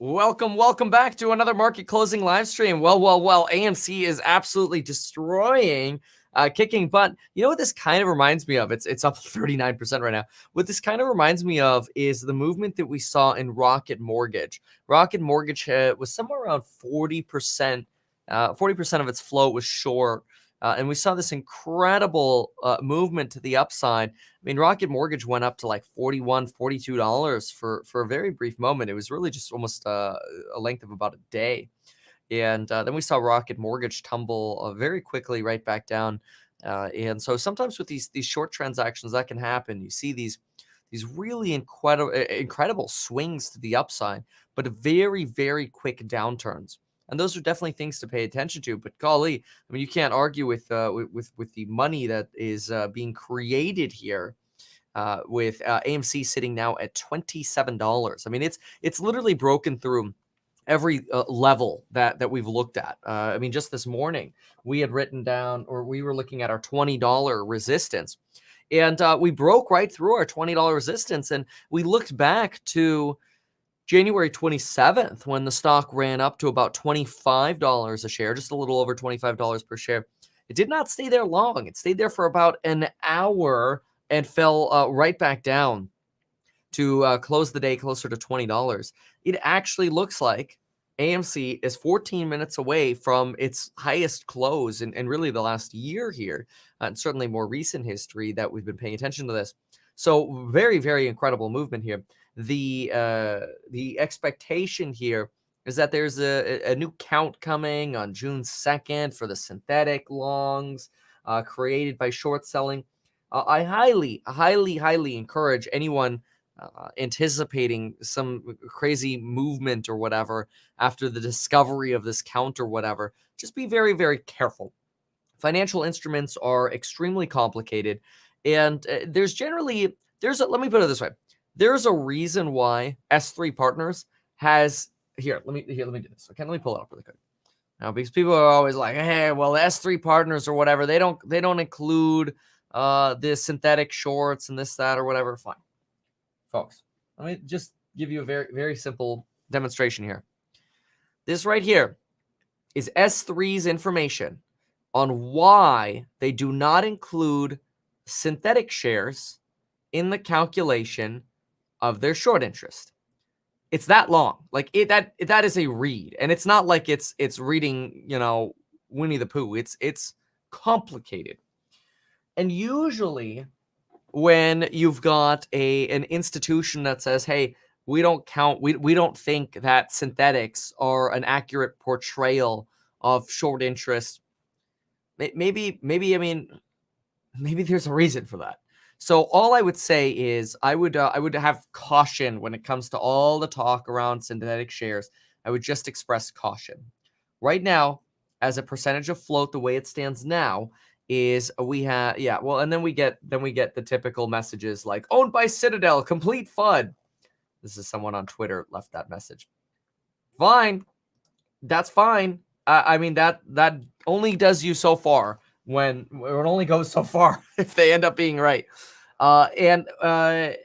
Welcome back to another market closing live stream. Well, AMC is absolutely destroying, kicking butt. You know what this kind of reminds me of? It's up 39% right now. What this kind of reminds me of is the movement that we saw in Rocket Mortgage. Rocket Mortgage was somewhere around 40%. 40% of its float was short. And we saw this incredible movement to the upside. I mean, Rocket Mortgage went up to like $41, $42 for a very brief moment. It was really just almost a length of about a day. And then we saw Rocket Mortgage tumble very quickly right back down. And so sometimes with these short transactions, that can happen. You see these really incredible swings to the upside, but very, very quick downturns. And those are definitely things to pay attention to. But golly, I mean, you can't argue with the money that is being created here. With AMC sitting now at $27. I mean, it's literally broken through every level that we've looked at. I mean, just this morning we had written down, or we were looking at our $20 resistance, and we broke right through our $20 resistance, and we looked back to January 27th, when the stock ran up to about $25 a share, just a little over $25 per share. It did not stay there long. It stayed there for about an hour and fell right back down to close the day closer to $20. It actually looks like AMC is 14 minutes away from its highest close in really the last year here, and certainly more recent history that we've been paying attention to this. So very, very incredible movement here. The expectation here is that there's a new count coming on June 2nd for the synthetic longs created by short selling. I highly encourage anyone anticipating some crazy movement or whatever after the discovery of this count or whatever. Just be very, very careful. Financial instruments are extremely complicated, and let me put it this way. There's a reason why S3 Partners has let me do this. Okay, let me pull it up really quick. Now, because people are always like, hey, well, S3 Partners or whatever, they don't include the synthetic shorts and this, that, or whatever. Fine. Folks, let me just give you a very, very simple demonstration here. This right here is S3's information on why they do not include synthetic shares in the calculation of their short interest. It's that long. Like that is a read, and it's not like it's reading, Winnie the Pooh. It's complicated. And usually when you've got an institution that says, hey, we don't think that synthetics are an accurate portrayal of short interest, maybe there's a reason for that. So all I would say is I would have caution when it comes to all the talk around synthetic shares. I would just express caution. Right now, as a percentage of float, the way it stands now is we have, and then we get the typical messages like owned by Citadel, complete FUD. This is someone on Twitter left that message. Fine. That's fine. I mean, that only does you so far. When it only goes so far if they end up being right. I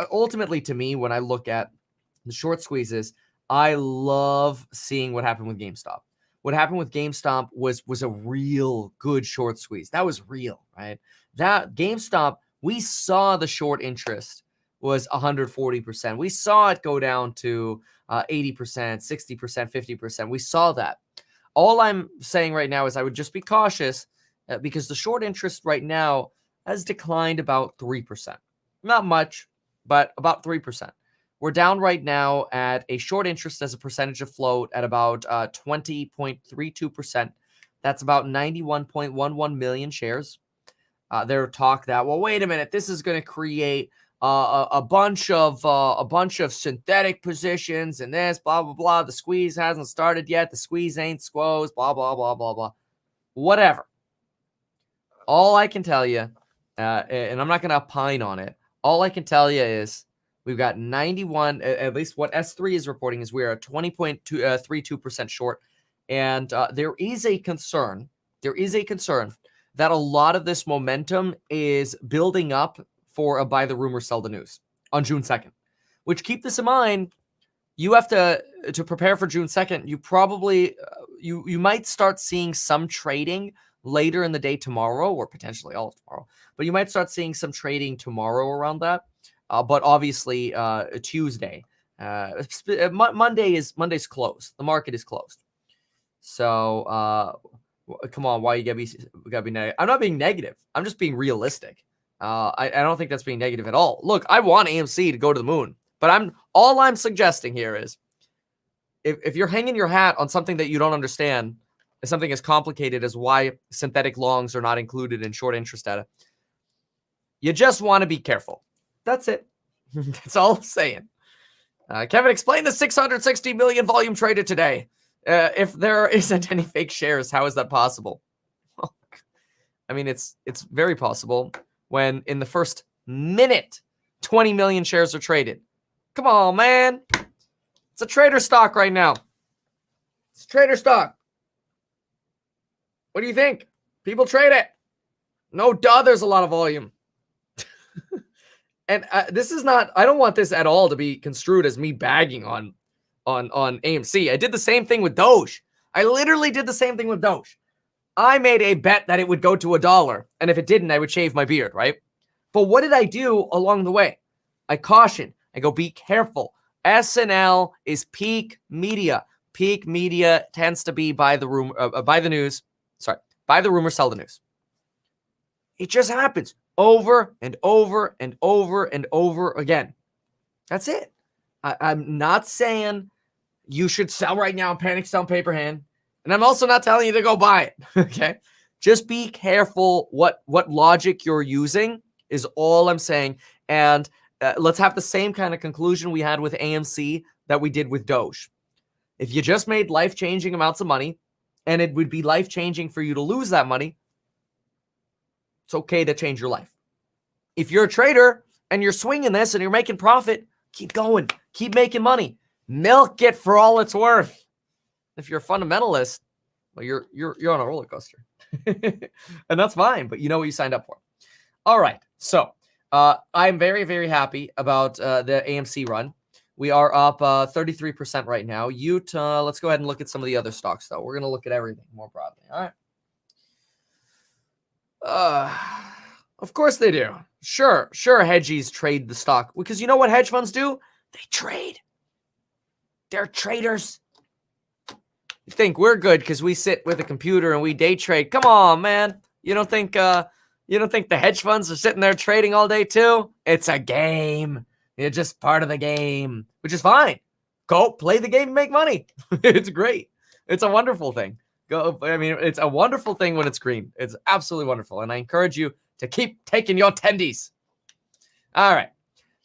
ultimately, to me, when I look at the short squeezes, I love seeing what happened with GameStop. What happened with GameStop was a real good short squeeze. That was real, right? That GameStop, we saw the short interest was 140%. We saw it go down to 80%, 60%, 50%. We saw that. All I'm saying right now is I would just be cautious because the short interest right now has declined about 3%. Not much, but about 3%. We're down right now at a short interest as a percentage of float at about 20.32%. That's about 91.11 million shares. There talk that, well, wait a minute, this is going to create a bunch of synthetic positions and this, blah, blah, blah. The squeeze hasn't started yet. The squeeze ain't squoze, blah, blah, blah, blah, blah. Whatever. All I can tell you, and I'm not going to opine on it, all I can tell you is we've got 91, at least what S3 is reporting is we're at 20.32% short. And there is a concern that a lot of this momentum is building up for a buy the rumor, sell the news on June 2nd, which, keep this in mind, you have to prepare for June 2nd. You probably you might start seeing some trading later in the day tomorrow, or potentially all of tomorrow. But you might start seeing some trading tomorrow around that. But obviously Tuesday, Monday's closed. The market is closed. So come on, why you gotta be negative? I'm not being negative. I'm just being realistic. I don't think that's being negative at all. Look, I want AMC to go to the moon, but all I'm suggesting here is if you're hanging your hat on something that you don't understand, something as complicated as why synthetic longs are not included in short interest data, you just want to be careful. That's it. That's all I'm saying. Kevin, explain the 660 million volume traded today. If there isn't any fake shares, how is that possible? I mean, it's very possible when in the first minute, 20 million shares are traded. Come on, man. It's a trader stock right now. It's trader stock. What do you think? People trade it. No duh, there's a lot of volume. And this is not, I don't want this at all to be construed as me bagging on AMC. I did the same thing with Doge. I literally did the same thing with Doge. I made a bet that it would go to $1. And if it didn't, I would shave my beard, right? But what did I do along the way? I caution. I go, be careful. SNL is peak media. Peak media tends to be buy the news. Sorry, buy the rumor, sell the news. It just happens over and over and over and over again. That's it. I'm not saying you should sell right now and panic sell paper hand. And I'm also not telling you to go buy it. Okay. Just be careful what logic you're using is all I'm saying. And let's have the same kind of conclusion we had with AMC that we did with Doge. If you just made life-changing amounts of money and it would be life-changing for you to lose that money, it's okay to change your life. If you're a trader and you're swinging this and you're making profit, keep going. Keep making money. Milk it for all it's worth. If you're a fundamentalist, well, you're on a roller coaster. And that's fine, but you know what you signed up for. All right. So I'm very, very happy about the AMC run. We are up 33% right now. Utah, let's go ahead and look at some of the other stocks, though. We're going to look at everything more broadly. All right. Of course they do. Sure, hedgies trade the stock. Because you know what hedge funds do? They trade. They're traders. You think we're good because we sit with a computer and we day trade. Come on, man. You don't think the hedge funds are sitting there trading all day too? It's a game. You're just part of the game, which is fine. Go play the game and make money. It's great. It's a wonderful thing. It's a wonderful thing when it's green. It's absolutely wonderful. And I encourage you to keep taking your tendies. All right.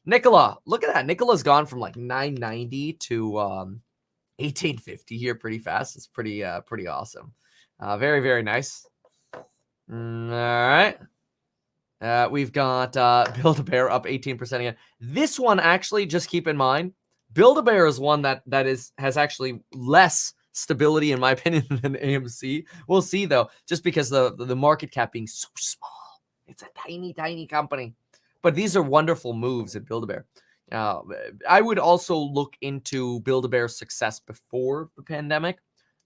Nikola, look at that. Nikola's gone from like 990 to 1850 here pretty fast. It's pretty awesome. Very, very nice. All right. We've got Build-A-Bear up 18% again. This one, actually, just keep in mind, Build-A-Bear is one that has actually less stability, in my opinion, than AMC. We'll see, though, just because the market cap being so small. It's a tiny, tiny company. But these are wonderful moves at Build-A-Bear. I would also look into Build-A-Bear's success before the pandemic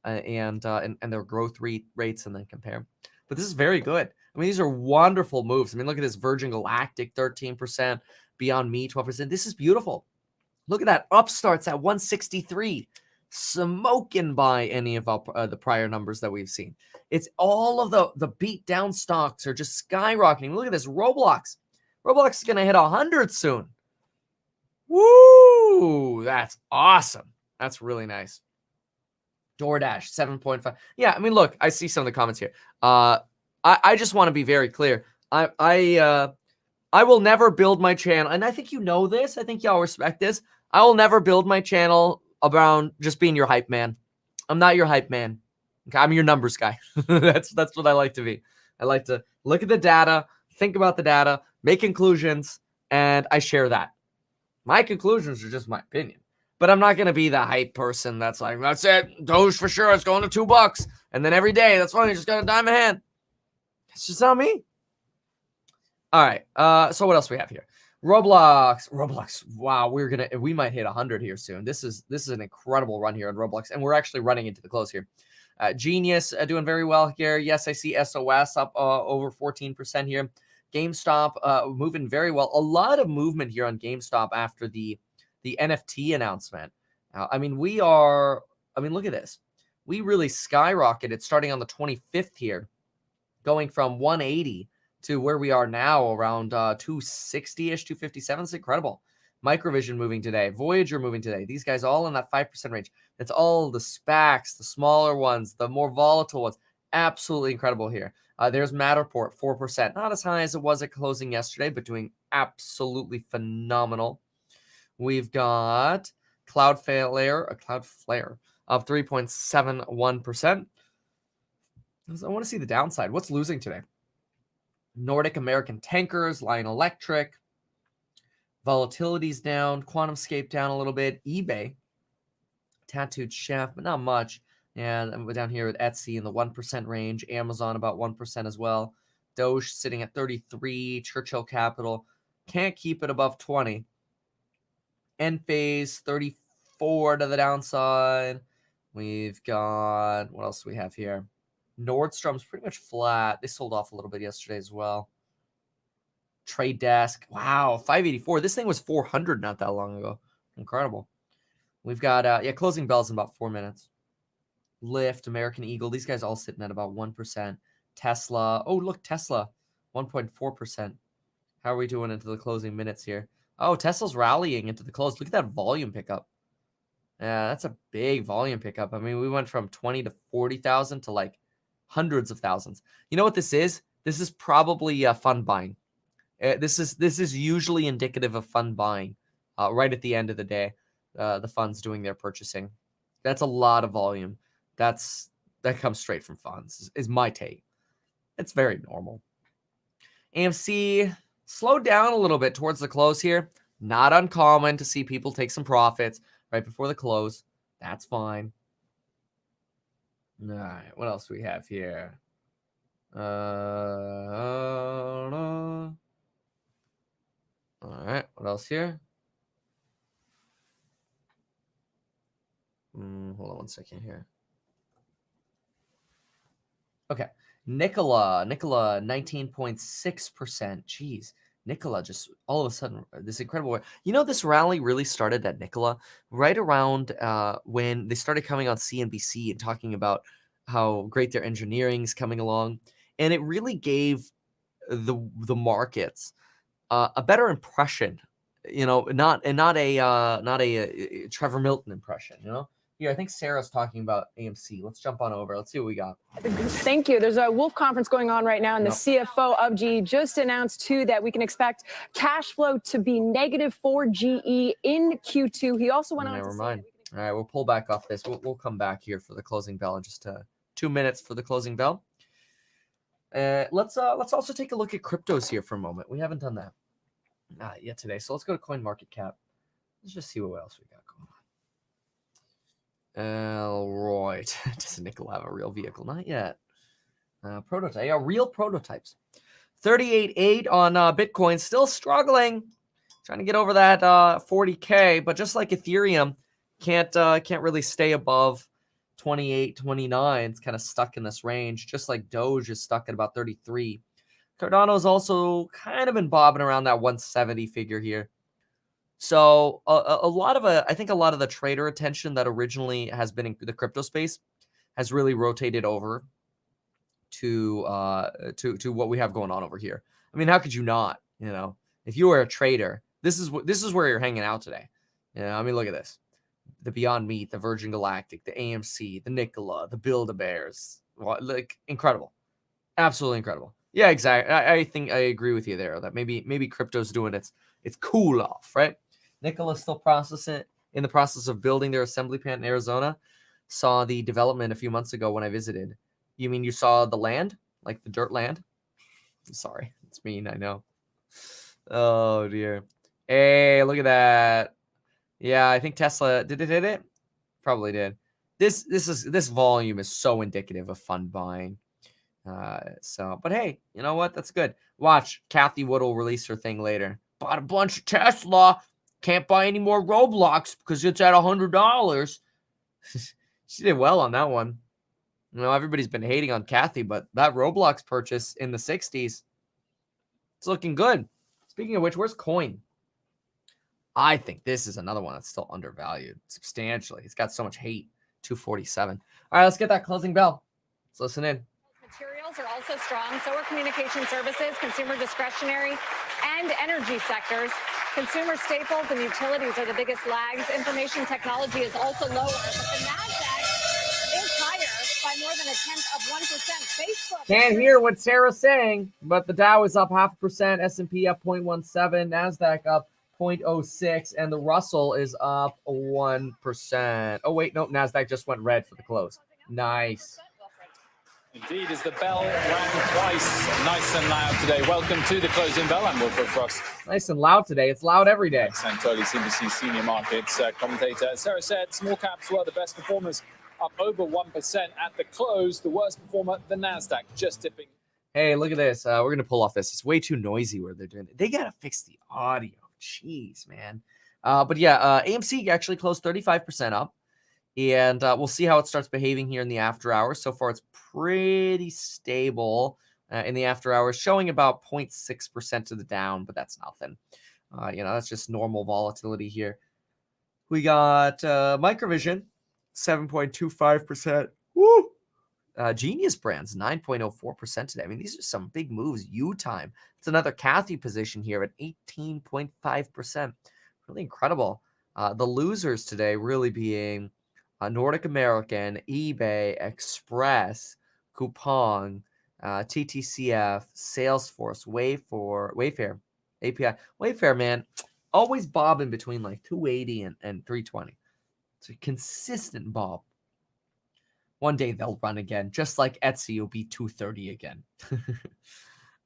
and their growth rates and then compare. But this is very good. I mean, these are wonderful moves. I mean, look at this Virgin Galactic, 13%, Beyond Me, 12%. This is beautiful. Look at that. Upstart's at 163. Smoking by any of the prior numbers that we've seen. It's all of the beat down stocks are just skyrocketing. Look at this. Roblox. Roblox is going to hit 100 soon. Woo! That's awesome. That's really nice. DoorDash, 7.5. Yeah, I mean, look, I see some of the comments here. I just want to be very clear. I will never build my channel, and I think you know this. I think y'all respect this. I will never build my channel around just being your hype man. I'm not your hype man. Okay, I'm your numbers guy. That's what I like to be. I like to look at the data, think about the data, make conclusions, and I share that. My conclusions are just my opinion. But I'm not going to be the hype person that's like, that's it. Doge for sure. It's going to $2. And then every day, that's funny. You just got a dime a hand. It's just not me. All right. So what else we have here? Roblox. Wow, we might hit 100 here soon. This is an incredible run here on Roblox, and we're actually running into the close here. Genius doing very well here. Yes, I see SOS up over 14% here. GameStop moving very well. A lot of movement here on GameStop after the NFT announcement. I mean, look at this. We really skyrocketed starting on the 25th here, going from 180 to where we are now around 260-ish, 257. It's incredible. Microvision moving today. Voyager moving today. These guys all in that 5% range. It's all the SPACs, the smaller ones, the more volatile ones. Absolutely incredible here. There's Matterport, 4%. Not as high as it was at closing yesterday, but doing absolutely phenomenal. We've got Cloudflare of 3.71%. I want to see the downside. What's losing today? Nordic American Tankers, Lion Electric. Volatility's down. QuantumScape down a little bit. eBay, Tattooed Chef, but not much. And we're down here with Etsy in the 1% range. Amazon about 1% as well. Doge sitting at 33. Churchill Capital can't keep it above 20. Enphase 34 to the downside. We've got, what else do we have here? Nordstrom's pretty much flat. They sold off a little bit yesterday as well. Trade Desk, wow, 584. This thing was 400 not that long ago. Incredible. We've got closing bells in about 4 minutes. Lyft, American Eagle, these guys all sitting at about 1%. Tesla, oh look, Tesla, 1.4%. How are we doing into the closing minutes here? Oh, Tesla's rallying into the close. Look at that volume pickup. Yeah, that's a big volume pickup. I mean, we went from 20 to 40,000 to like hundreds of thousands. You know what this is? This is probably fund buying. This is usually indicative of fund buying right at the end of the day. The funds doing their purchasing. That's a lot of volume. That comes straight from funds, is my take. It's very normal. AMC slowed down a little bit towards the close here. Not uncommon to see people take some profits right before the close. That's fine. All right, what else do we have here? All right, what else here? Hold on 1 second here. Okay, Nikola, 19.6%. Jeez, Nikola just all of a sudden this incredible. You know, this rally really started at Nikola right around when they started coming on CNBC and talking about how great their engineering is coming along, and it really gave the markets a better impression. You know, not a Trevor Milton impression. You know. Here, I think Sarah's talking about AMC. Let's jump on over. Let's see what we got. Thank you. There's a Wolf conference going on right now, and the CFO of GE just announced, too, that we can expect cash flow to be negative for GE in Q2. He also went on to say... All right, we'll pull back off this. We'll come back here for the closing bell in just 2 minutes for the closing bell. Let's also take a look at cryptos here for a moment. We haven't done that yet today. So let's go to CoinMarketCap. Let's just see what else we got going on. Right. Does Nikola have a real vehicle? Not yet. Prototype. Yeah, real prototypes. 38.8 on Bitcoin. Still struggling. Trying to get over that 40K. But just like Ethereum, can't really stay above 28, 29. It's kind of stuck in this range. Just like Doge is stuck at about 33. Cardano's also kind of been bobbing around that 170 figure here. So I think a lot of the trader attention that originally has been in the crypto space has really rotated over to what we have going on over here. I mean, how could you not? You know, if you were a trader, this is where you're hanging out today. You know, I mean, look at this: the Beyond Meat, the Virgin Galactic, the AMC, the Nikola, the Build-A-Bears. Like incredible, absolutely incredible. Yeah, exactly. I think I agree with you there that maybe crypto's doing its cool off, right? Nikola's still in the process of building their assembly plant in Arizona. Saw the development a few months ago when I visited. You mean you saw the land, like the dirt land? Sorry, it's mean, I know. Oh dear. Hey, look at that. Yeah, I think Tesla did it hit it? Probably did. This volume is so indicative of fund buying. But hey, you know what? That's good. Watch, Kathy Wood will release her thing later. bought a bunch of Tesla. Can't buy any more Roblox because it's at $100. She did well on that one. You know, everybody's been hating on Kathy, but that Roblox purchase in the 60s, it's looking good. Speaking of which, where's Coin? I think this is another one that's still undervalued substantially. It's got so much hate. 247. All right, let's get that closing bell. Let's listen in. Materials are also strong. So are communication services, consumer discretionary, and energy sectors. Consumer staples and utilities are the biggest lags. Information technology is also lower, but the Nasdaq is higher by more than 0.1%. Facebook. Can't hear what Sarah's saying, but the Dow is up 0.5%, S&P up 0.17, Nasdaq up 0.06, and the Russell is up 1%. Oh wait, no, Nasdaq just went red for the close. Nice. Indeed, as the bell rang twice, nice and loud today. Welcome to the closing bell. I'm Wilfred Frost. Nice and loud today. It's loud every day. Santoli, CNBC senior markets commentator. Sarah said small caps were the best performers, up over 1% at the close. The worst performer, the Nasdaq, just dipping. Hey, look at this. We're going to pull off this. It's way too noisy where they're doing it. They got to fix the audio. Jeez, man. But yeah, AMC actually closed 35% up. And we'll see how it starts behaving here in the after hours. So far, it's pretty stable in the after hours, showing about 0.6% to the down, but that's nothing. You know, that's just normal volatility here. We got Microvision, 7.25%. Woo! Genius Brands, 9.04% today. I mean, these are some big moves. U-Time. It's another Kathy position here at 18.5%. Really incredible. The losers today really being Nordic American, eBay, Express, Coupang, TTCF, Salesforce, Wayfair, API. Wayfair, man, always bobbing between like 280 and 320. It's a consistent bob. One day they'll run again, just like Etsy will be 230 again.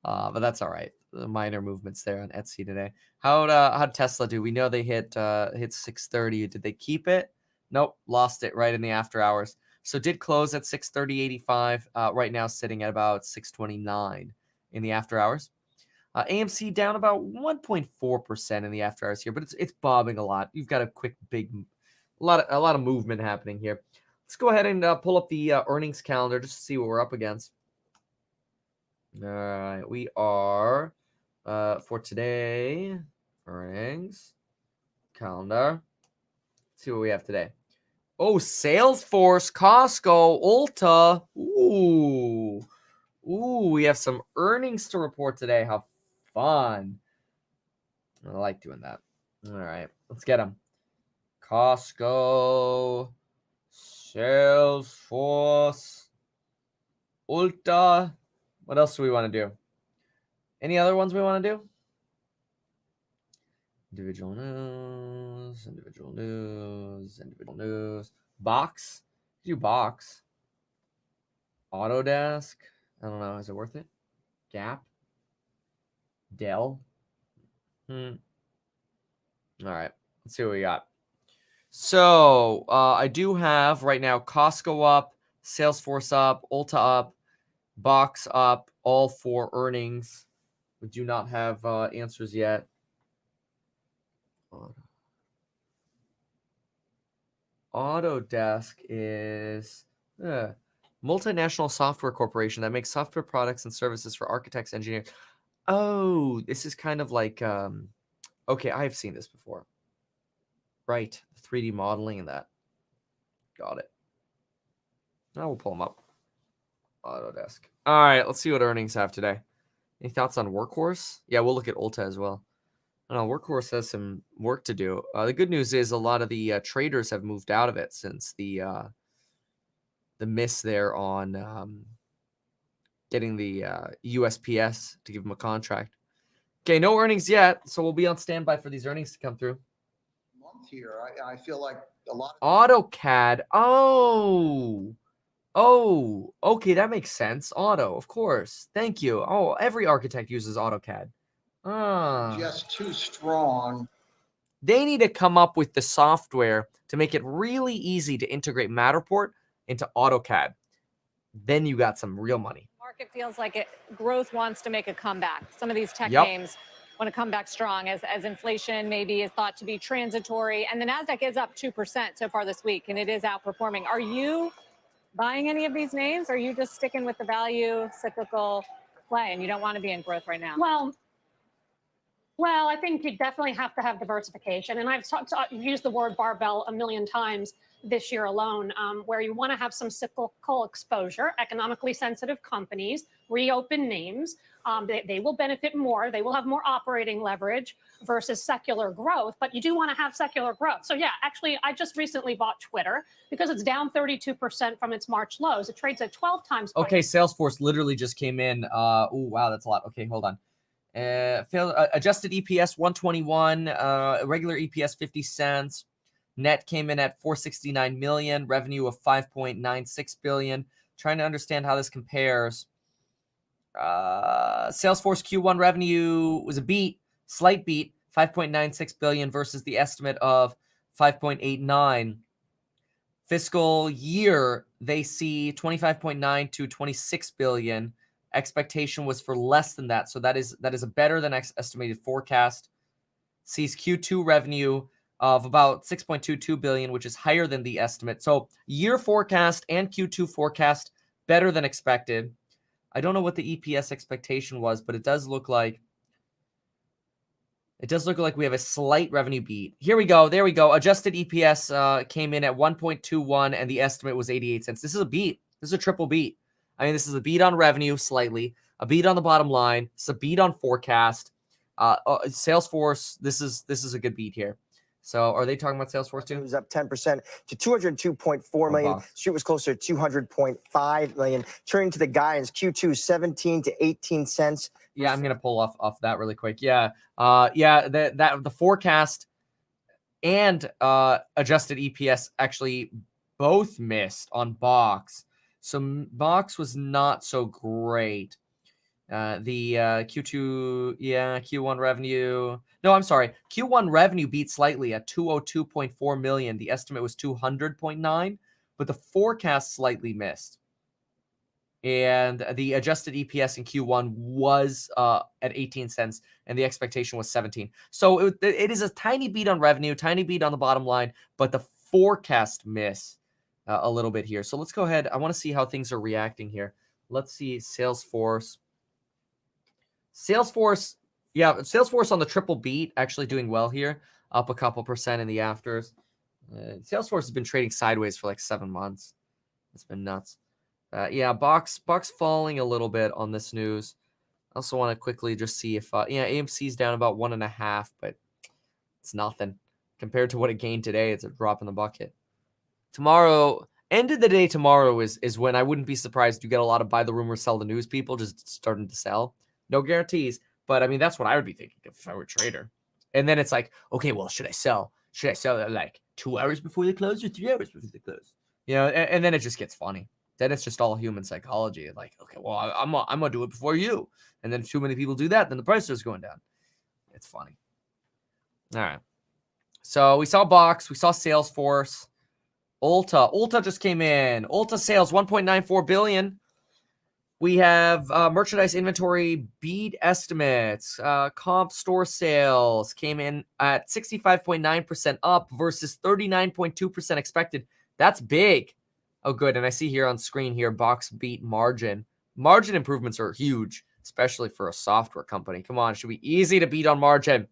But that's all right. The minor movements there on Etsy today. How'd Tesla do? We know they hit 630. Did they keep it? Nope, lost it right in the after hours. So did close at 630.85. Right now sitting at about 629 in the after hours. AMC down about 1.4% in the after hours here, but it's bobbing a lot. You've got a lot of movement happening here. Let's go ahead and pull up the earnings calendar just to see what we're up against. All right, we are for today earnings calendar. Let's see what we have today. Oh, Salesforce, Costco, Ulta. Ooh, we have some earnings to report today. How fun. I like doing that. All right, let's get them. Costco, Salesforce, Ulta. What else do we want to do? Any other ones we want to do? Individual news. Box. Do Box. Autodesk. I don't know. Is it worth it? Gap. Dell. All right. Let's see what we got. So I do have right now Costco up, Salesforce up, Ulta up, Box up, all for earnings. We do not have answers yet. Autodesk is multinational software corporation that makes software products and services for architects, engineers. Oh, this is kind of like, okay, I've seen this before. Right, 3D modeling and that. Got it. Now we'll pull them up. Autodesk. All right, let's see what earnings have today. Any thoughts on Workhorse? Yeah, we'll look at Ulta as well. I don't know, Workhorse has some work to do. The good news is a lot of the traders have moved out of it since the miss there on getting the USPS to give them a contract. Okay, no earnings yet, so we'll be on standby for these earnings to come through. Month here, I feel like a lot. AutoCAD. Oh, okay, that makes sense. Auto, of course. Thank you. Oh, every architect uses AutoCAD. Just too strong. They need to come up with the software to make it really easy to integrate Matterport into AutoCAD. Then you got some real money. Market feels like growth wants to make a comeback. Some of these tech Yep. names want to come back strong as inflation maybe is thought to be transitory. And the NASDAQ is up 2% so far this week, and it is outperforming. Are you buying any of these names? Or are you just sticking with the value cyclical play and you don't want to be in growth right now? Well, I think you definitely have to have diversification. And I've used the word barbell a million times this year alone, where you want to have some cyclical exposure, economically sensitive companies, reopen names. They will benefit more. They will have more operating leverage versus secular growth, but you do want to have secular growth. So yeah, actually, I just recently bought Twitter because it's down 32% from its March lows. It trades at 12 times. Okay, Salesforce literally just came in. Oh, wow, that's a lot. Okay, hold on. Adjusted EPS 121, regular EPS 50 cents. Net came in at 469 million, revenue of 5.96 billion. Trying to understand how this compares. Salesforce Q1 revenue was a beat, slight beat, 5.96 billion versus the estimate of 5.89. Fiscal year, they see 25.9 to 26 billion. Expectation was for less than that, so that is a better than estimated forecast. Sees Q2 revenue of about 6.22 billion, which is higher than the estimate. So year forecast and Q2 forecast better than expected. I don't know what the EPS expectation was, but it does look like we have a slight revenue beat. Here we go. There we go. Adjusted EPS came in at 1.21, and the estimate was 88 cents. This is a beat. This is a triple beat. I mean, this is a beat on revenue slightly, a beat on the bottom line. It's a beat on forecast. Salesforce, this is a good beat here. So are they talking about Salesforce too? It was up 10% to 202.4 million. Street was closer to 200.5 million. Turning to the guidance, Q2 17 to 18 cents. Yeah, I'm gonna pull off that really quick. Yeah, the forecast and adjusted EPS actually both missed on Box. So Box was not so great. The Q1 revenue. No, I'm sorry. Q1 revenue beat slightly at 202.4 million. The estimate was 200.9, but the forecast slightly missed. And the adjusted EPS in Q1 was at 18 cents, and the expectation was 17. So it is a tiny beat on revenue, tiny beat on the bottom line, but the forecast miss a little bit here. So let's go ahead. I want to see how things are reacting here. Let's see Salesforce. Salesforce on the triple beat actually doing well here, up a couple percent in the afters. Salesforce has been trading sideways for like 7 months. It's been nuts. Box falling a little bit on this news. I also want to quickly just see if AMC's down about 1.5, but it's nothing compared to what it gained today. It's a drop in the bucket. Tomorrow, end of the day tomorrow is when I wouldn't be surprised you get a lot of buy the rumor, sell the news people just starting to sell. No guarantees, but I mean that's what I would be thinking if I were a trader. And then it's like, okay, well, should I sell? Should I sell at like 2 hours before they close or 3 hours before they close? You know, and then it just gets funny. Then it's just all human psychology. Like, okay, well, I'm gonna do it before you. And then if too many people do that, then the price is going down. It's funny. All right. So we saw Box, we saw Salesforce, Ulta just came in. Ulta sales 1.94 billion. We have merchandise inventory beat estimates. Comp store sales came in at 65.9% up versus 39.2% expected. That's big. Oh, good. And I see here on screen here, Box beat margin. Margin improvements are huge, especially for a software company. Come on, it should be easy to beat on margin.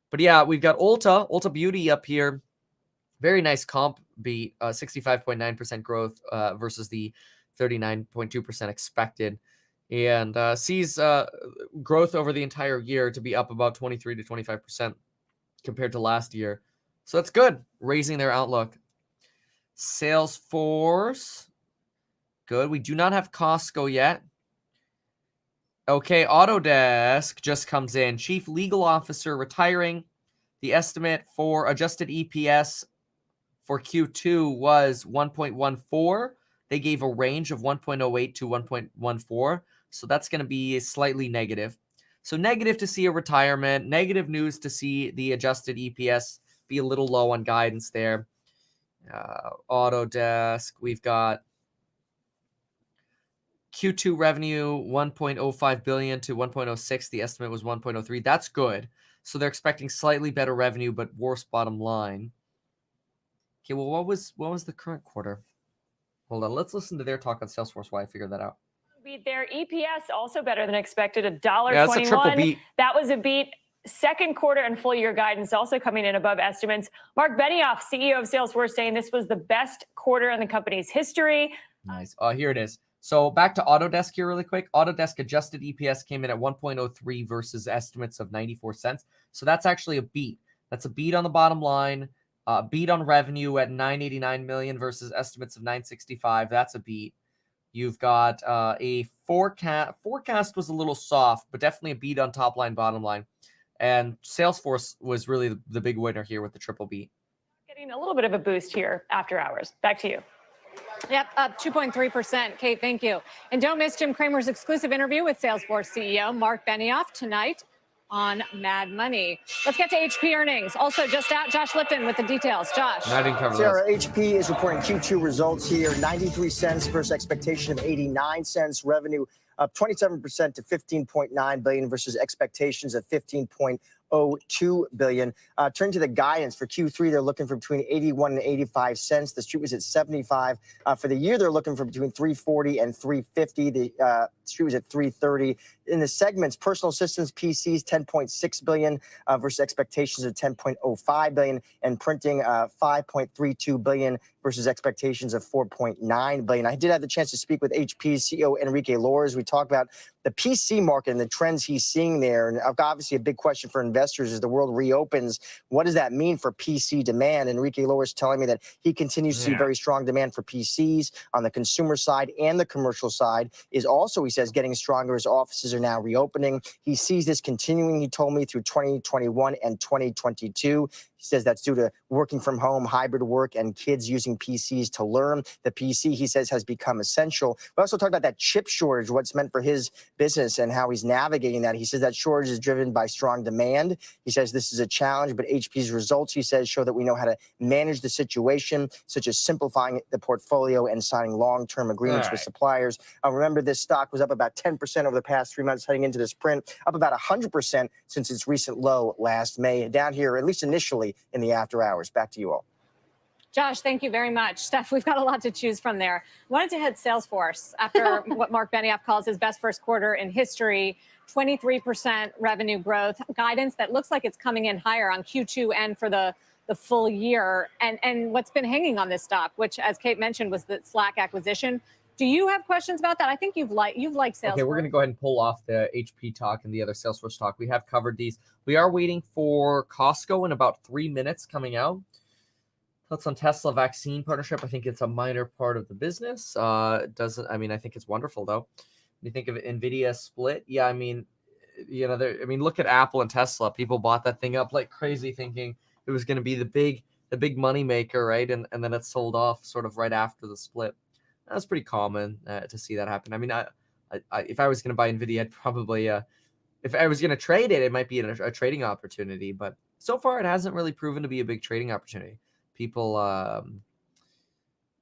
But yeah, we've got Ulta Beauty up here. Very nice comp beat, 65.9% growth versus the 39.2% expected, and sees growth over the entire year to be up about 23 to 25% compared to last year. So that's good, raising their outlook. Salesforce, good. We do not have Costco yet. Okay, Autodesk just comes in. Chief Legal Officer retiring. The estimate for adjusted EPS for Q2 was 1.14. They gave a range of 1.08 to 1.14. So that's going to be slightly negative. So negative to see a retirement. Negative news to see the adjusted EPS be a little low on guidance there. Autodesk. We've got Q2 revenue 1.05 billion to 1.06. The estimate was 1.03. That's good. So they're expecting slightly better revenue, but worse bottom line. Okay, well, what was the current quarter? Hold on, let's listen to their talk on Salesforce. Why I figured that out. Beat their EPS also better than expected, $1.21. Yeah, that's a triple beat. That was a beat. Second quarter and full year guidance also coming in above estimates. Mark Benioff, CEO of Salesforce, saying this was the best quarter in the company's history. Nice. Here it is. So back to Autodesk here really quick. Autodesk adjusted EPS came in at 1.03 versus estimates of 94 cents. So that's actually a beat. That's a beat on the bottom line. Beat on revenue at 989 million versus estimates of 965. That's a beat. You've got a forecast. Forecast was a little soft, but definitely a beat on top line, bottom line. And Salesforce was really the big winner here with the triple beat. Getting a little bit of a boost here after hours. Back to you. Yep, up 2.3%. Kate, thank you. And don't miss Jim Cramer's exclusive interview with Salesforce CEO Mark Benioff tonight on Mad Money. Let's get to HP earnings. Also just out, Josh Lipton with the details. Josh. I didn't cover Sarah, HP is reporting Q2 results here, 93 cents versus expectation of 89 cents. Revenue up 27% to 15.9 billion versus expectations of 15.02 billion. Turn to the guidance for Q3, they're looking for between 81 and 85 cents. The street was at 75. For the year, they're looking for between 340 and 350. The street was at 330. In the segments, personal systems, PCs, 10.6 billion versus expectations of 10.05 billion, and printing 5.32 billion versus expectations of 4.9 billion. I did have the chance to speak with HP's CEO Enrique Lores. We talked about the PC market and the trends he's seeing there. And obviously a big question for investors as the world reopens. What does that mean for PC demand? Enrique Lores telling me that he continues to see very strong demand for PCs on the consumer side, and the commercial side is also, he says, getting stronger as offices are now reopening. He sees this continuing, he told me, through 2021 and 2022. He says that's due to working from home, hybrid work, and kids using PCs to learn. The PC, he says, has become essential. We also talked about that chip shortage, what's meant for his business and how he's navigating that. He says that shortage is driven by strong demand. He says this is a challenge, but HP's results, he says, show that we know how to manage the situation, such as simplifying the portfolio and signing long-term agreements with suppliers. Remember, this stock was up about 10% over the past 3 months heading into this print, up about 100% since its recent low last May. Down here, at least initially, in the after hours. Back to you all. Josh, thank you very much. Steph, we've got a lot to choose from there. Wanted to hit Salesforce after what Mark Benioff calls his best first quarter in history, 23% revenue growth, guidance that looks like it's coming in higher on Q2 and for the full year. And what's been hanging on this stock, which, as Kate mentioned, was the Slack acquisition. Do you have questions about that? I think you've liked Salesforce. Okay, we're going to go ahead and pull off the HP talk and the other Salesforce talk. We have covered these. We are waiting for Costco in about 3 minutes coming out. Thoughts on Tesla vaccine partnership? I think it's a minor part of the business. Doesn't, I mean, I think it's wonderful though. When you think of NVIDIA split, yeah, I mean, you know, look at Apple and Tesla. People bought that thing up like crazy, thinking it was going to be the big money maker, right? And then it sold off sort of right after the split. That's pretty common to see that happen. I mean, I if I was going to buy NVIDIA, I'd probably, if I was going to trade it, it might be a trading opportunity. But so far, it hasn't really proven to be a big trading opportunity. People,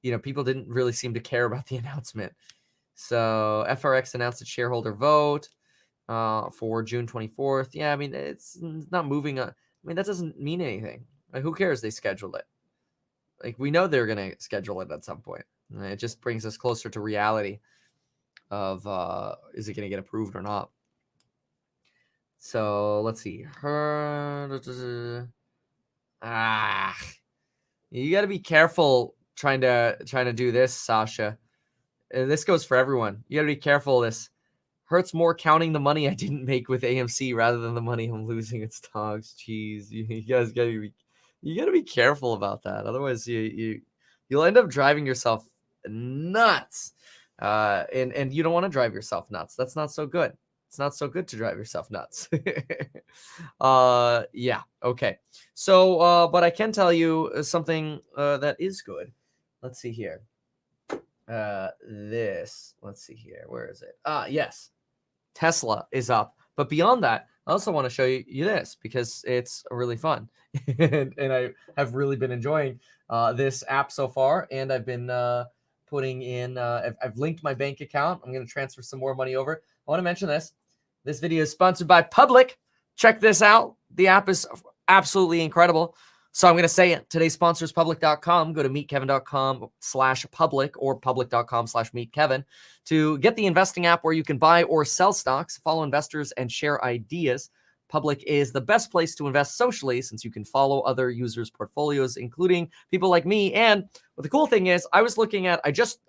people didn't really seem to care about the announcement. So FRX announced its shareholder vote for June 24th. Yeah, I mean, it's not moving. I mean, that doesn't mean anything. Like, who cares? They scheduled it. Like, we know they're going to schedule it at some point. It just brings us closer to reality of is it going to get approved or not. So let's see. You got to be careful trying to do this, Sasha. And this goes for everyone. You got to be careful. This hurts more counting the money I didn't make with AMC rather than the money I'm losing at stocks. Jeez, you guys got to be careful about that. Otherwise, you'll end up driving yourself nuts. And you don't want to drive yourself nuts. That's not so good. It's not so good to drive yourself nuts. Yeah. Okay. So, but I can tell you something that is good. Let's see here. Let's see here. Where is it? Yes. Tesla is up. But beyond that, I also want to show you this because it's really fun. and I have really been enjoying this app so far. And I've been putting in, I've linked my bank account. I'm going to transfer some more money over. I want to mention this. This video is sponsored by Public. Check this out. The app is absolutely incredible. So I'm going to say it. Today's sponsor is public.com. Go to meetkevin.com/public or public.com/meetkevin to get the investing app where you can buy or sell stocks, follow investors, and share ideas. Public is the best place to invest socially since you can follow other users' portfolios, including people like me. And what the cool thing is, I was looking at, I just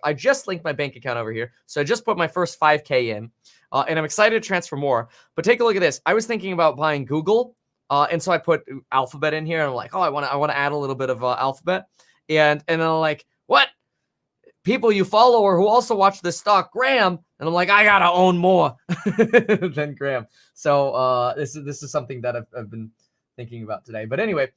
linked my bank account over here. So I just put my first 5K in, and I'm excited to transfer more. But take a look at this. I was thinking about buying Google. And so I put Alphabet in here, and I'm like, oh, I want to add a little bit of Alphabet, and then I'm like, what? People you follow or who also watch this stock, Graham, and I'm like, I gotta own more than Graham. So this is something that I've been thinking about today. But anyway,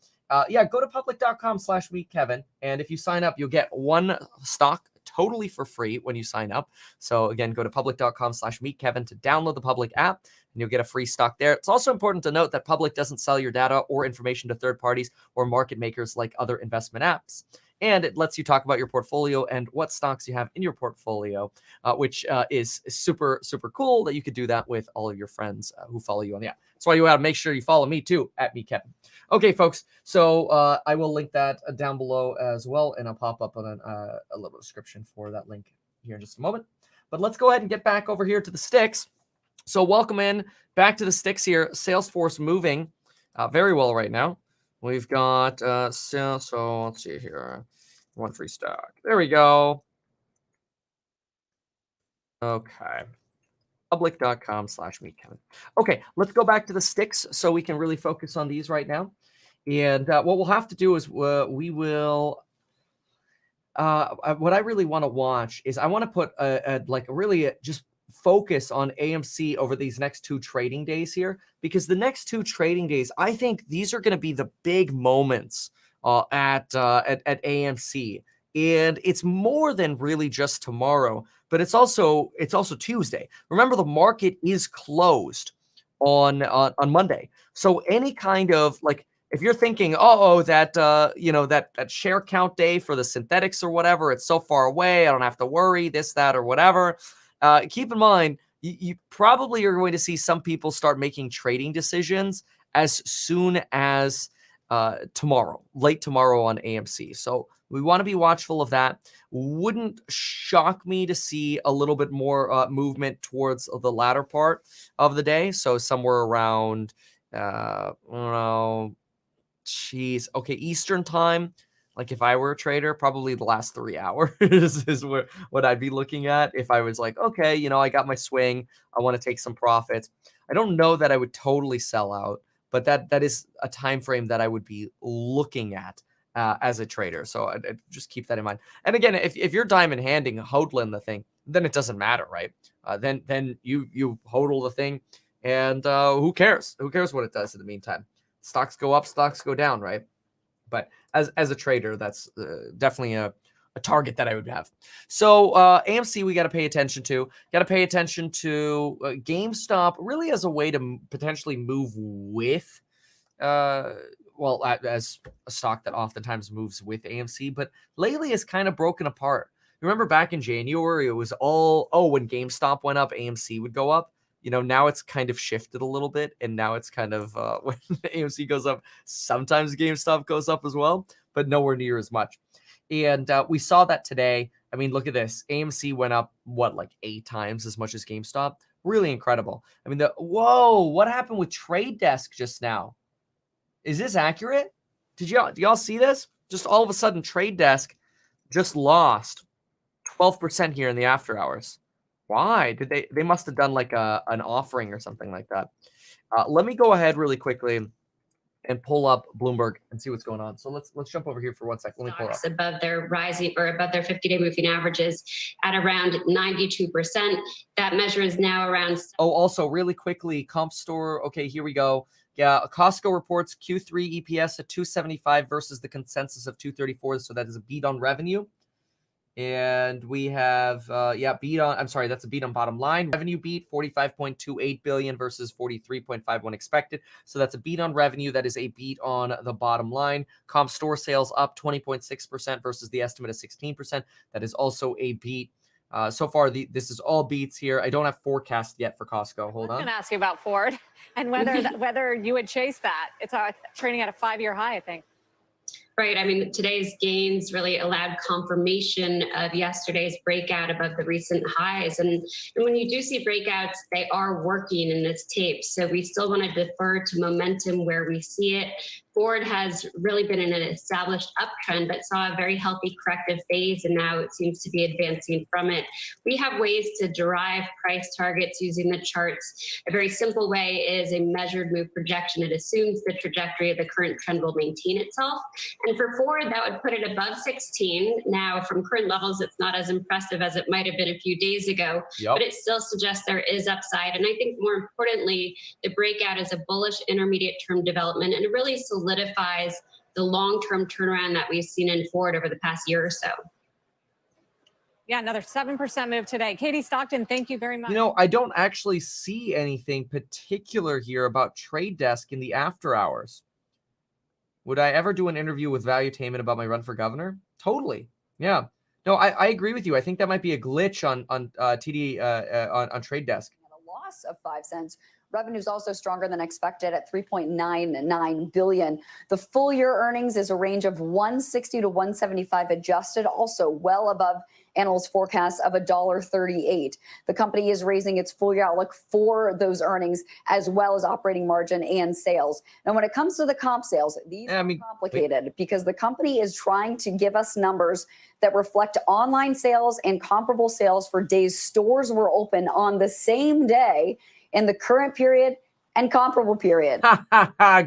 yeah, go to public.com/meetkevin, and if you sign up, you'll get one stock totally for free when you sign up. So again, go to public.com/meetkevin to download the Public app, and you'll get a free stock there. It's also important to note that Public doesn't sell your data or information to third parties or market makers like other investment apps. And it lets you talk about your portfolio and what stocks you have in your portfolio, which is super, super cool that you could do that with all of your friends who follow you on the app. That's why you gotta make sure you follow me too, @meetkevin. Okay, folks, so I will link that down below as well, and I'll pop up on a little description for that link here in just a moment. But let's go ahead and get back over here to the sticks. So welcome in back to the sticks here. Salesforce moving very well right now. We've got, so let's see here. One free stock. There we go. Okay. Public.com/meetkevin. Okay, let's go back to the sticks so we can really focus on these right now. And what we'll have to do is we will, what I really want to watch is I want to put just focus on AMC over these next 2 trading days here, because the next 2 trading days, I think these are going to be the big moments at AMC. And it's more than really just tomorrow, but it's also Tuesday. Remember, the market is closed on Monday. So any kind of, like, if you're thinking, that share count day for the synthetics or whatever, it's so far away, I don't have to worry, this, that, or whatever. Keep in mind, you probably are going to see some people start making trading decisions as soon as tomorrow, late tomorrow on AMC. So we want to be watchful of that. Wouldn't shock me to see a little bit more movement towards the latter part of the day. So somewhere around, Eastern time. Like if I were a trader, probably the last 3 hours is what I'd be looking at. If I was like, okay, I got my swing, I want to take some profits. I don't know that I would totally sell out, but that is a time frame that I would be looking at as a trader. So I'd just keep that in mind. And again, if you're diamond handing, hodling the thing, then it doesn't matter, right? Then you hodl the thing, and who cares? Who cares what it does in the meantime? Stocks go up, stocks go down, right? But as a trader, that's definitely a target that I would have. So AMC, we got to pay attention to. Got to pay attention to GameStop really as a way to potentially move with, as a stock that oftentimes moves with AMC, but lately it's kind of broken apart. Remember back in January, it was all, when GameStop went up, AMC would go up. Now it's kind of shifted a little bit, and now it's kind of when AMC goes up, sometimes GameStop goes up as well, but nowhere near as much. And we saw that today. I mean, look at this. AMC went up, like 8 times as much as GameStop? Really incredible. I mean, what happened with Trade Desk just now? Is this accurate? Do y'all see this? Just all of a sudden, Trade Desk just lost 12% here in the after hours. Why did they must have done like an offering or something like that. Let me go ahead really quickly and pull up Bloomberg and see what's going on. So let's jump over here for 1 second. Let me pull up. Above their rising or above their 50-day moving averages at around 92%. That measure is now around. Oh, also really quickly, Comp Store. Okay, here we go. Yeah, Costco reports Q3 EPS at $2.75 versus the consensus of $2.34. So that is a beat on revenue. And we have, beat on, I'm sorry, that's a beat on bottom line. Revenue beat, 45.28 billion versus 43.51 expected. So that's a beat on revenue. That is a beat on the bottom line. Comp store sales up 20.6% versus the estimate of 16%. That is also a beat. So far, this is all beats here. I don't have forecast yet for Costco. Hold on. I was going to ask you about Ford and whether you would chase that. It's trading at a 5-year high, I think. Right. I mean, today's gains really allowed confirmation of yesterday's breakout above the recent highs. And when you do see breakouts, they are working in this tape. So we still want to defer to momentum where we see it. Ford has really been in an established uptrend, but saw a very healthy corrective phase, and now it seems to be advancing from it. We have ways to derive price targets using the charts. A very simple way is a measured move projection. It assumes the trajectory of the current trend will maintain itself. And for Ford, that would put it above 16. Now, from current levels, it's not as impressive as it might have been a few days ago, but it still suggests there is upside. And I think more importantly, the breakout is a bullish intermediate term development, and it really solidifies the long-term turnaround that we've seen in Ford over the past year or so. Yeah, another 7% move today. Katie Stockton, thank you very much. You know, I don't actually see anything particular here about Trade Desk in the after hours. Would I ever do an interview with Valuetainment about my run for governor? Totally. Yeah. No, I agree with you. I think that might be a glitch on Trade Desk. A loss of 5 cents. Revenue's also stronger than expected at $3.99 billion. The full year earnings is a range of 160 to 175 adjusted, also well above analysts' forecasts of $1.38. The company is raising its full year outlook for those earnings as well as operating margin and sales. Now, when it comes to the comp sales, these are complicated because the company is trying to give us numbers that reflect online sales and comparable sales for days stores were open on the same day in the current period and comparable period.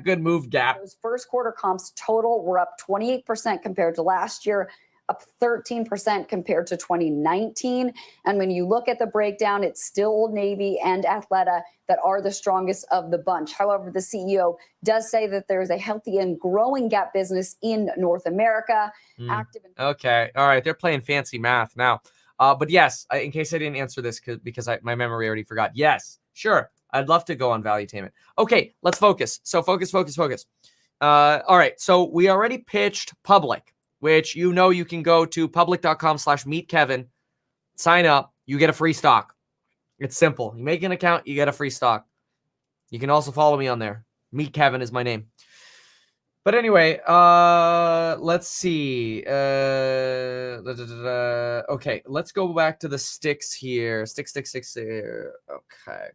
Good move, Gap. Those first quarter comps total were up 28% compared to last year, up 13% compared to 2019. And when you look at the breakdown, it's still Old Navy and Athleta that are the strongest of the bunch. However, the CEO does say that there is a healthy and growing Gap business in North America. Okay. All right. They're playing fancy math now. But yes, in case I didn't answer this because my memory already forgot. Yes, sure. I'd love to go on Valuetainment. Okay, let's focus. So focus. All right. So we already pitched Public, which you can go to public.com/meetkevin, sign up, you get a free stock. It's simple. You make an account, you get a free stock. You can also follow me on there. Meet Kevin is my name. But anyway, let's see. Okay, let's go back to the sticks here. Sticks here. Okay.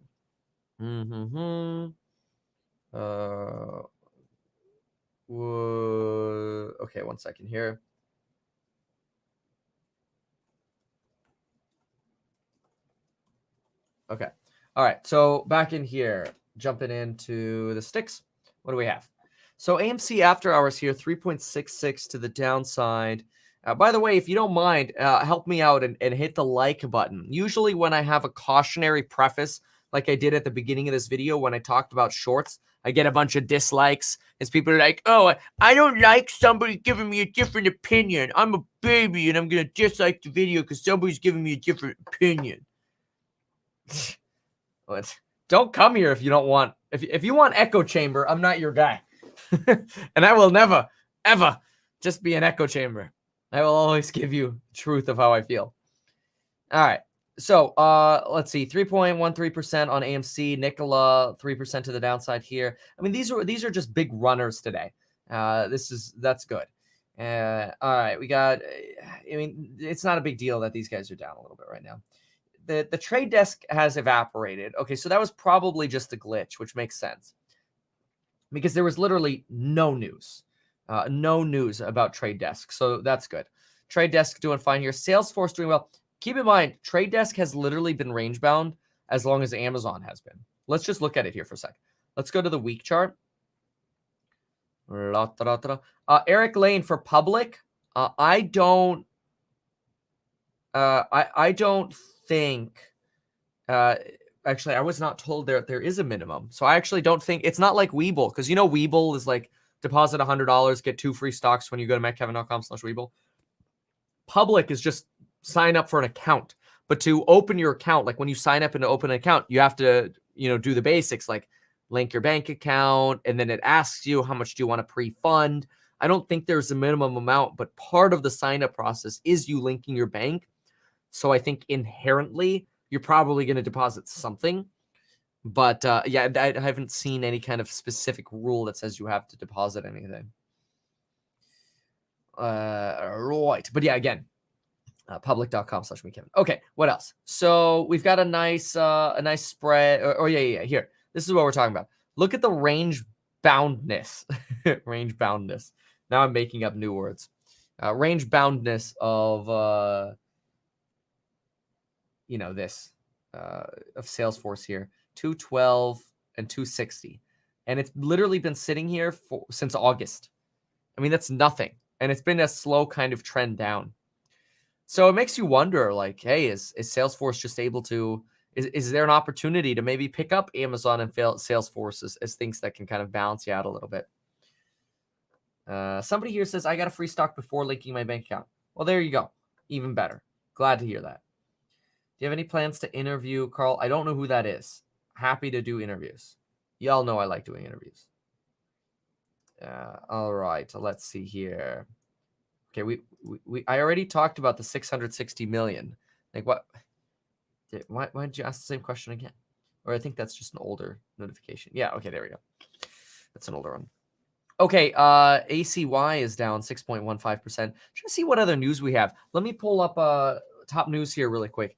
Okay, 1 second here. Okay. All right. So back in here, jumping into the sticks. What do we have? So AMC after hours here, 3.66 to the downside. By the way, if you don't mind, help me out and hit the like button. Usually when I have a cautionary preface, like I did at the beginning of this video when I talked about shorts, I get a bunch of dislikes as people are like, oh, I don't like somebody giving me a different opinion. I'm a baby and I'm going to dislike the video because somebody's giving me a different opinion. What? Don't come here if you don't want, if you want echo chamber, I'm not your guy. And I will never, ever just be an echo chamber. I will always give you truth of how I feel. All right. So let's see, 3.13% on AMC, Nikola, 3% to the downside here. I mean, these are just big runners today. That's good. All right, we got, I mean, it's not a big deal that these guys are down a little bit right now. The trade desk has evaporated. Okay, so that was probably just a glitch, which makes sense because there was literally no news about trade desk. So that's good. Trade desk doing fine here. Salesforce doing well. Keep in mind, Trade Desk has literally been range bound as long as Amazon has been. Let's just look at it here for a sec. Let's go to the week chart. Eric Lane for Public. I don't think. Actually, I was not told there is a minimum, so I actually don't think it's not like Webull, because you know Webull is like deposit $100, get 2 free stocks when you go to metkevin.com/Webull. Public is just sign up for an account. But to open your account, like when you sign up and open an account, you have to, do the basics, like link your bank account, and then it asks you how much do you want to pre-fund. I don't think there's a minimum amount, but part of the sign-up process is you linking your bank. So I think inherently you're probably going to deposit something. But yeah, I haven't seen any kind of specific rule that says you have to deposit anything. Right. But yeah, again, public.com/McKevin. Okay, what else? So we've got a nice spread. Yeah. Here, this is what we're talking about. Look at the range boundness. Range boundness. Now I'm making up new words. Range boundness of this of Salesforce here, 212 and 260, and it's literally been sitting here since August. I mean, that's nothing, and it's been a slow kind of trend down. So it makes you wonder, like, hey, is Salesforce just able to? Is there an opportunity to maybe pick up Amazon and Salesforce as things that can kind of balance you out a little bit? Somebody here says, I got a free stock before linking my bank account. Well, there you go. Even better. Glad to hear that. Do you have any plans to interview Carl? I don't know who that is. Happy to do interviews. Y'all know I like doing interviews. All right. Let's see here. Okay, I already talked about the 660 million. Like what? Why did you ask the same question again? Or I think that's just an older notification. Yeah, okay, there we go. That's an older one. Okay, ACY is down 6.15%. Trying to see what other news we have. Let me pull up top news here really quick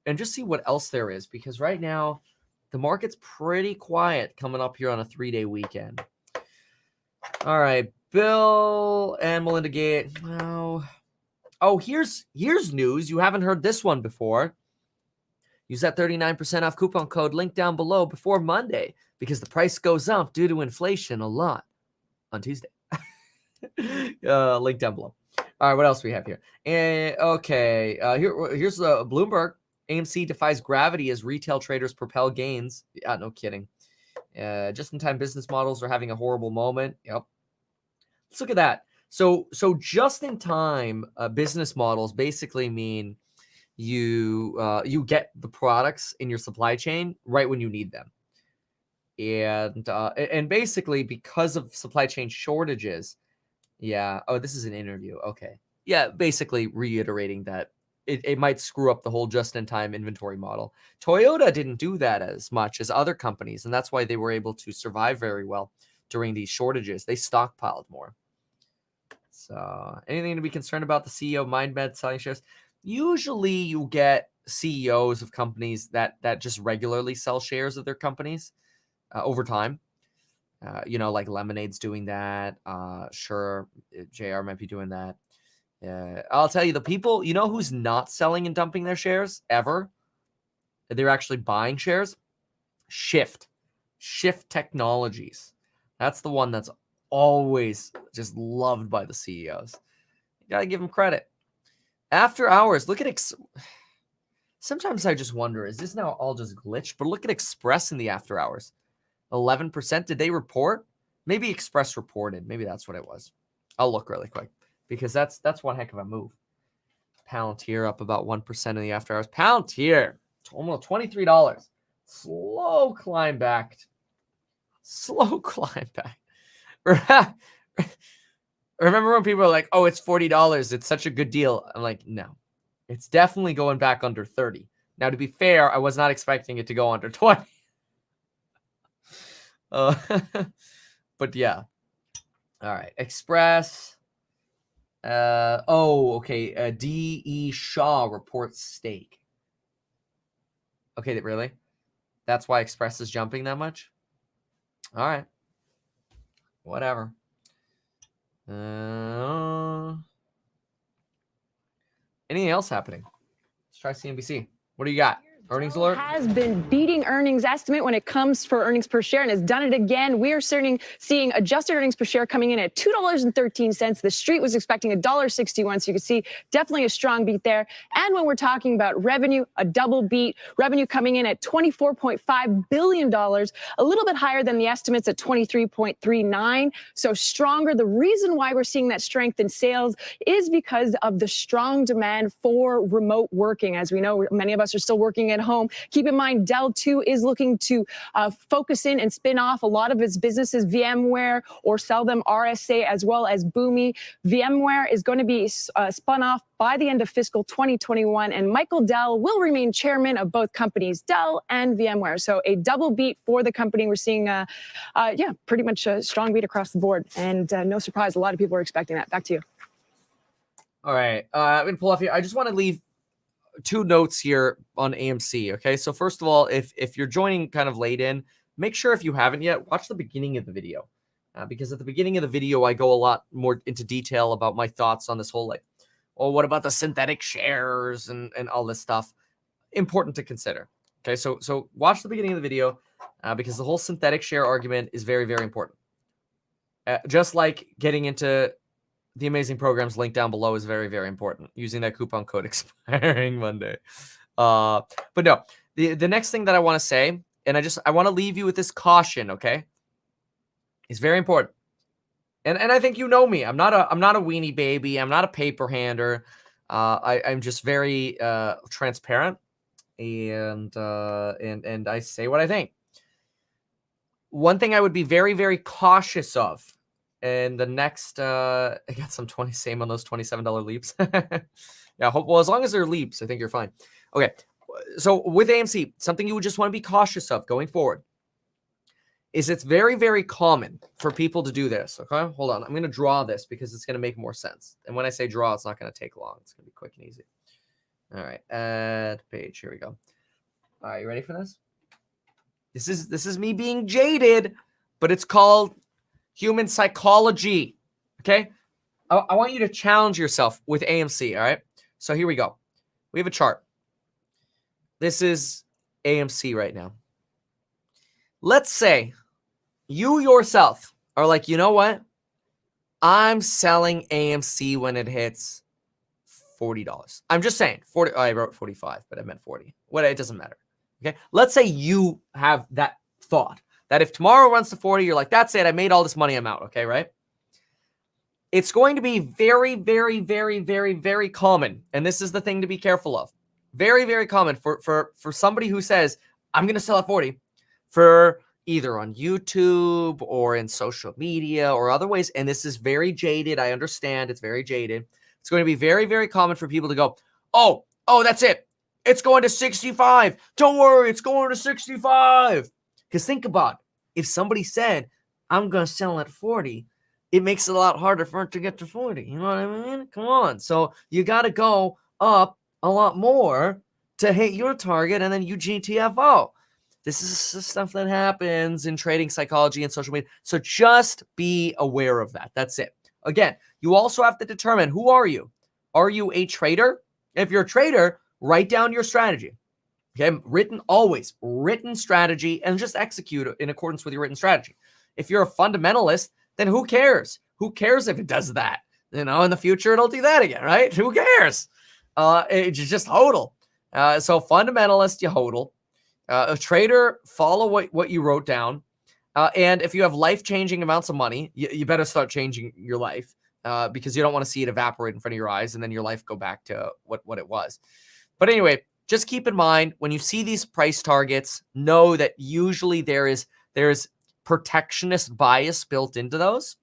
and just see what else there is, because right now the market's pretty quiet coming up here on a 3-day weekend. All right, Bill and Melinda Gates. Oh, here's news. You haven't heard this one before. Use that 39% off coupon code link down below before Monday, because the price goes up due to inflation a lot on Tuesday. Link down below. All right, what else do we have here? Here's Bloomberg. AMC defies gravity as retail traders propel gains. Yeah, no kidding. Just-in-time business models are having a horrible moment. Yep. Let's look at that. So just-in-time business models basically mean you get the products in your supply chain right when you need them. And basically because of supply chain shortages, yeah. Oh, this is an interview. Okay. Yeah, basically reiterating that it might screw up the whole just-in-time inventory model. Toyota didn't do that as much as other companies, and that's why they were able to survive very well during these shortages. They stockpiled more. So anything to be concerned about the CEO of MindMed selling shares? Usually you get CEOs of companies that just regularly sell shares of their companies over time. Like Lemonade's doing that. Sure, JR might be doing that. I'll tell you, the people, who's not selling and dumping their shares ever? They're actually buying shares. Shift Technologies. That's the one that's always just loved by the CEOs. You got to give them credit. After hours, look at sometimes I just wonder, is this now all just glitch? But look at Express in the after hours. 11%. Did they report? Maybe Express reported. Maybe that's what it was. I'll look really quick, because that's one heck of a move. Palantir up about 1% in the after hours. Palantir, almost $23. Slow climb back. Remember when people were like, oh, it's $40. It's such a good deal. I'm like, no, it's definitely going back under 30. Now, to be fair, I was not expecting it to go under 20. But yeah. All right. Express. Okay. D.E. Shaw reports stake. Okay, really? That's why Express is jumping that much? All right. Whatever. Anything else happening? Let's try CNBC. What do you got? Earnings alert. Has been beating earnings estimate when it comes for earnings per share and has done it again. We are seeing adjusted earnings per share coming in at $2.13. The street was expecting $1.61. So you can see definitely a strong beat there. And when we're talking about revenue, a double beat. Revenue coming in at $24.5 billion, a little bit higher than the estimates at 23.39. So stronger. The reason why we're seeing that strength in sales is because of the strong demand for remote working. As we know, many of us are still working at home. Keep in mind, Dell too is looking to focus in and spin off a lot of its businesses, VMware, or sell them RSA as well as Boomi. VMware is going to be spun off by the end of fiscal 2021, and Michael Dell will remain chairman of both companies, Dell and VMware. So a double beat for the company. We're seeing, pretty much a strong beat across the board, and no surprise, a lot of people are expecting that. Back to you. All right, I'm gonna pull off here. I just want to leave 2 notes here on AMC. Okay, so first of all, if you're joining kind of late in, make sure if you haven't yet, watch the beginning of the video, because at the beginning of the video, I go a lot more into detail about my thoughts on this whole what about the synthetic shares and all this stuff. Important to consider. Okay, so watch the beginning of the video because the whole synthetic share argument is very, very important. Just like getting into the amazing programs link down below is very, very important. Using that coupon code expiring Monday. But no, the next thing that I want to say, and I want to leave you with this caution, okay? It's very important. And I think you know me. I'm not a weenie baby. I'm not a paper hander. I'm just very transparent, and I say what I think. One thing I would be very, very cautious of. And the next, I got some same on those $27 leaps. Yeah, well, as long as they're leaps, I think you're fine. Okay, so with AMC, something you would just want to be cautious of going forward is it's very, very common for people to do this. Okay, hold on. I'm going to draw this because it's going to make more sense. And when I say draw, it's not going to take long. It's going to be quick and easy. All right, add page. Here we go. All right, you ready for this? This is me being jaded, but it's called human psychology. Okay, I want you to challenge yourself with AMC. All right, so here we go. We have a chart. This is AMC right now. Let's say you yourself are like, you know what? I'm selling AMC when it hits $40. I'm just saying 40. I wrote 45, but I meant 40. It doesn't matter. Okay, let's say you have that thought that if tomorrow runs to 40, you're like, that's it. I made all this money. I'm out. Okay, right? It's going to be very, very, very, very, very common. And this is the thing to be careful of. Very, very common for somebody who says, I'm going to sell at 40 for either on YouTube or in social media or other ways. And this is very jaded. I understand it's very jaded. It's going to be very, very common for people to go, oh, that's it. It's going to 65. Don't worry. It's going to 65. Because think about it. If somebody said, I'm going to sell at 40, it makes it a lot harder for it to get to 40. You know what I mean? Come on. So you got to go up a lot more to hit your target, and then you GTFO. This is the stuff that happens in trading psychology and social media. So just be aware of that. That's it. Again, you also have to determine, who are you? Are you a trader? If you're a trader, write down your strategy. Okay, written strategy, and just execute in accordance with your written strategy. If you're a fundamentalist, then who cares? Who cares if it does that? In the future, it'll do that again, right? Who cares? It's just hodl. So fundamentalist, you hodl. A trader, follow what you wrote down. And if you have life-changing amounts of money, you better start changing your life because you don't want to see it evaporate in front of your eyes and then your life go back to what it was. But anyway, just keep in mind, when you see these price targets, know that usually there's protectionist bias built into those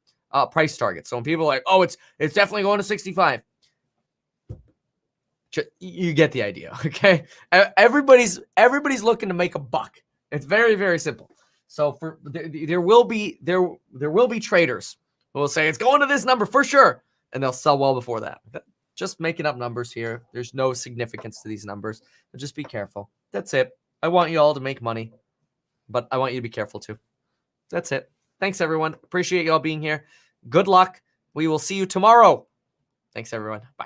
price targets. So when people are like, oh, it's definitely going to 65, you get the idea, okay? Everybody's looking to make a buck. It's very, very simple. So there will be traders who will say it's going to this number for sure, and they'll sell well before that. Just making up numbers here. There's no significance to these numbers. But just be careful. That's it. I want you all to make money, but I want you to be careful too. That's it. Thanks, everyone. Appreciate you all being here. Good luck. We will see you tomorrow. Thanks, everyone. Bye.